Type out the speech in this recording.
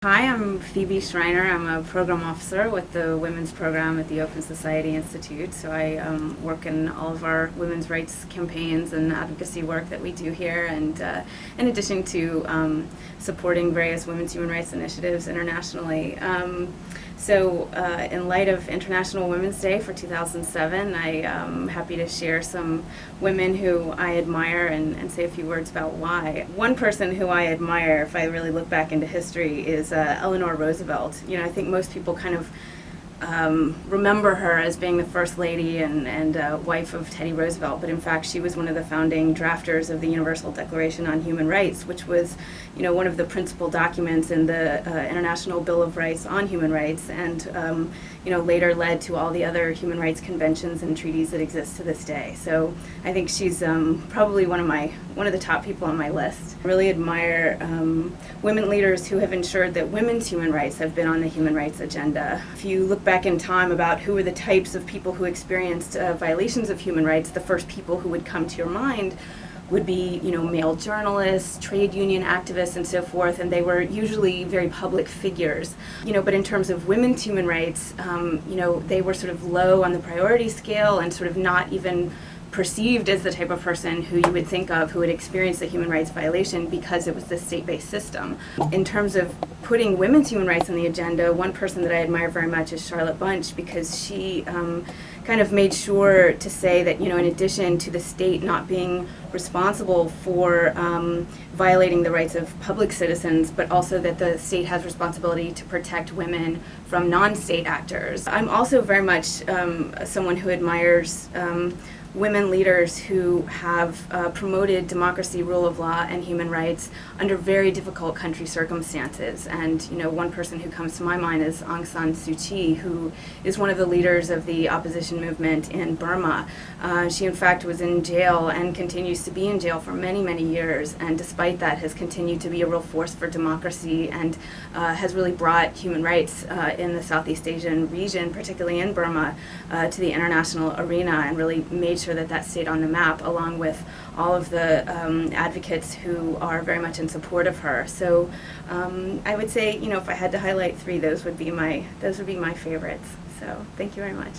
Hi, I'm Phoebe Schreiner. I'm a program officer with the Women's Program at the Open Society Institute. So I work in all of our women's rights campaigns and advocacy work that we do here, and in addition to supporting various women's human rights initiatives internationally. In light of International Women's Day for 2007, I am happy to share some women who I admire and say a few words about why. One person who I admire, if I really look back into history, is Eleanor Roosevelt. You know, I think most people kind of remember her as being the First Lady and wife of Teddy Roosevelt, but in fact she was one of the founding drafters of the Universal Declaration on Human Rights, which was, you know, one of the principal documents in the International Bill of Rights on Human Rights, and you know, later led to all the other human rights conventions and treaties that exist to this day. So I think she's probably one of the top people on my list. I really admire women leaders who have ensured that women's human rights have been on the human rights agenda. If you look back in time about who were the types of people who experienced violations of human rights, the first people who would come to your mind would be, you know, male journalists, trade union activists, and so forth, and they were usually very public figures. You know, but in terms of women's human rights, you know, they were sort of low on the priority scale and sort of not even perceived as the type of person who you would think of who would experience a human rights violation because it was this state-based system. In terms of putting women's human rights on the agenda, one person that I admire very much is Charlotte Bunch, because she kind of made sure to say that, you know, in addition to the state not being responsible for violating the rights of public citizens, but also that the state has responsibility to protect women from non-state actors. I'm also very much someone who admires women leaders who have promoted democracy, rule of law, and human rights under very difficult country circumstances. And, you know, one person who comes to my mind is Aung San Suu Kyi, who is one of the leaders of the opposition movement in Burma. She, in fact, was in jail and continues to be in jail for many, many years, and despite that has continued to be a real force for democracy and has really brought human rights in the Southeast Asian region, particularly in Burma, to the international arena, and really made sure that that stayed on the map, along with all of the advocates who are very much in support of her. So I would say, you know, if I had to highlight three, those would be my favorites. So thank you very much.